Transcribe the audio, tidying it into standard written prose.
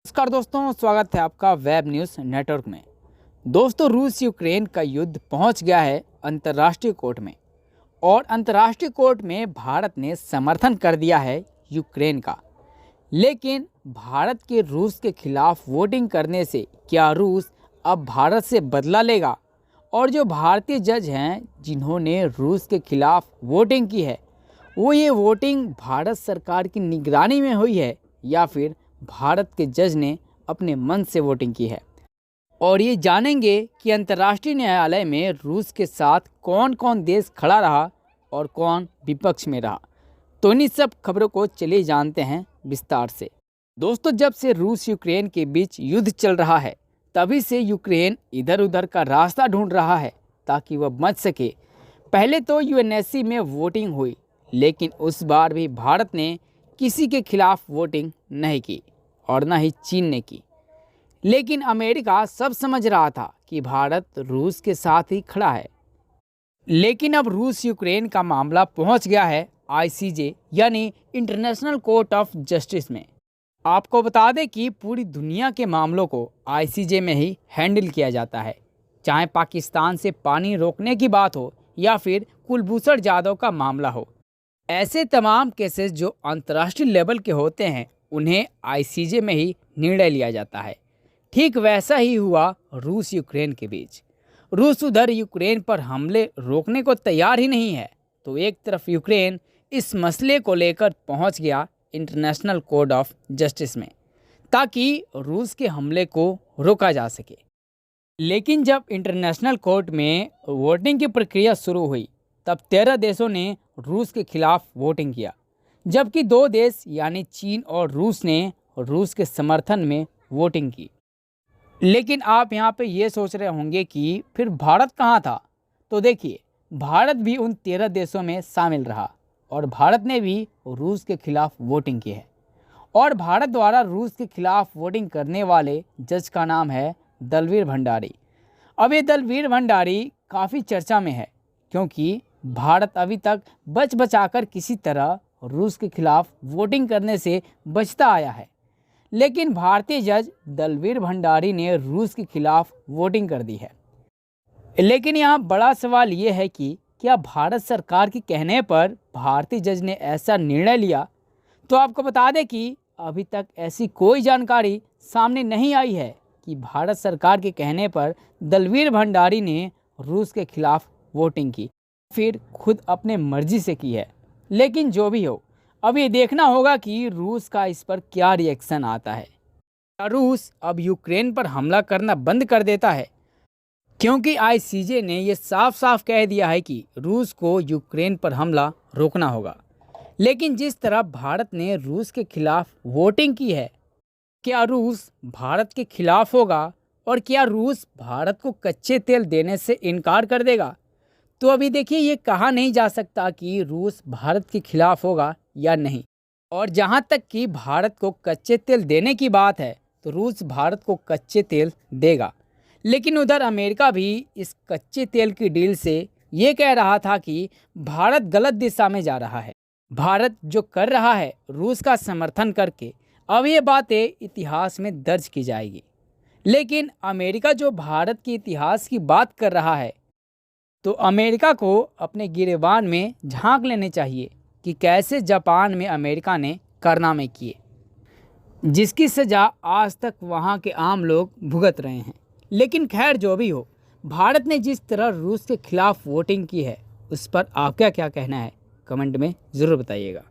नमस्कार दोस्तों, स्वागत है आपका वेब न्यूज़ नेटवर्क में। दोस्तों, रूस यूक्रेन का युद्ध पहुंच गया है अंतर्राष्ट्रीय कोर्ट में और अंतर्राष्ट्रीय कोर्ट में भारत ने समर्थन कर दिया है यूक्रेन का। लेकिन भारत के रूस के खिलाफ वोटिंग करने से क्या रूस अब भारत से बदला लेगा? और जो भारतीय जज हैं जिन्होंने रूस के खिलाफ वोटिंग की है, वो ये वोटिंग भारत सरकार की निगरानी में हुई है या फिर भारत के जज ने अपने मन से वोटिंग की है? और ये जानेंगे कि अंतर्राष्ट्रीय न्यायालय में रूस के साथ कौन कौन देश खड़ा रहा और कौन विपक्ष में रहा। तो इन सब खबरों को चलिए जानते हैं विस्तार से। दोस्तों, जब से रूस यूक्रेन के बीच युद्ध चल रहा है, तभी से यूक्रेन इधर उधर का रास्ता ढूंढ रहा है ताकि वह बच सके। पहले तो यूएनएससी में वोटिंग हुई, लेकिन उस बार भी भारत ने किसी के खिलाफ वोटिंग नहीं की और न ही चीन ने की। लेकिन अमेरिका सब समझ रहा था कि भारत रूस के साथ ही खड़ा है। लेकिन अब रूस यूक्रेन का मामला पहुंच गया है आईसीजे यानी इंटरनेशनल कोर्ट ऑफ जस्टिस में। आपको बता दें कि पूरी दुनिया के मामलों को आईसीजे में ही हैंडल किया जाता है, चाहे पाकिस्तान से पानी रोकने की बात हो या फिर कुलभूषण जाधव का मामला हो। ऐसे तमाम केसेस जो अंतर्राष्ट्रीय लेवल के होते हैं, उन्हें आईसीजे में ही निर्णय लिया जाता है। ठीक वैसा ही हुआ रूस यूक्रेन के बीच। रूस उधर यूक्रेन पर हमले रोकने को तैयार ही नहीं है, तो एक तरफ यूक्रेन इस मसले को लेकर पहुंच गया इंटरनेशनल कोर्ट ऑफ जस्टिस में ताकि रूस के हमले को रोका जा सके। लेकिन जब इंटरनेशनल कोर्ट में वोटिंग की प्रक्रिया शुरू हुई, तब 13 देशों ने रूस के खिलाफ वोटिंग किया, जबकि 2 देश यानी चीन और रूस ने रूस के समर्थन में वोटिंग की। लेकिन आप यहाँ पे ये सोच रहे होंगे कि फिर भारत कहाँ था? तो देखिए, भारत भी उन 13 देशों में शामिल रहा और भारत ने भी रूस के खिलाफ वोटिंग की है। और भारत द्वारा रूस के खिलाफ वोटिंग करने वाले जज का नाम है दलवीर भंडारी। अब ये दलवीर भंडारी काफ़ी चर्चा में है, क्योंकि भारत अभी तक बच बचाकर किसी तरह रूस के खिलाफ वोटिंग करने से बचता आया है। लेकिन भारतीय जज दलवीर भंडारी ने रूस के खिलाफ वोटिंग कर दी है। लेकिन यहाँ बड़ा सवाल ये है कि क्या भारत सरकार के कहने पर भारतीय जज ने ऐसा निर्णय लिया? तो आपको बता दें कि अभी तक ऐसी कोई जानकारी सामने नहीं आई है कि भारत सरकार के कहने पर दलवीर भंडारी ने रूस के खिलाफ वोटिंग की, फिर खुद अपने मर्जी से की है। लेकिन जो भी हो, अब ये देखना होगा कि रूस का इस पर क्या रिएक्शन आता है। क्या रूस अब यूक्रेन पर हमला करना बंद कर देता है? क्योंकि आईसीजे ने ये साफ साफ कह दिया है कि रूस को यूक्रेन पर हमला रोकना होगा। लेकिन जिस तरह भारत ने रूस के खिलाफ वोटिंग की है, क्या रूस भारत के खिलाफ होगा? और क्या रूस भारत को कच्चे तेल देने से इनकार कर देगा? तो अभी देखिए, ये कहा नहीं जा सकता कि रूस भारत के खिलाफ होगा या नहीं। और जहाँ तक कि भारत को कच्चे तेल देने की बात है, तो रूस भारत को कच्चे तेल देगा। लेकिन उधर अमेरिका भी इस कच्चे तेल की डील से ये कह रहा था कि भारत गलत दिशा में जा रहा है। भारत जो कर रहा है रूस का समर्थन करके, अब ये बातें इतिहास में दर्ज की जाएगी। लेकिन अमेरिका जो भारत के इतिहास की बात कर रहा है, तो अमेरिका को अपने गिरेबान में झांक लेने चाहिए कि कैसे जापान में अमेरिका ने कारनामे किए, जिसकी सज़ा आज तक वहाँ के आम लोग भुगत रहे हैं। लेकिन खैर, जो भी हो, भारत ने जिस तरह रूस के खिलाफ वोटिंग की है, उस पर आपका क्या कहना है? कमेंट में ज़रूर बताइएगा।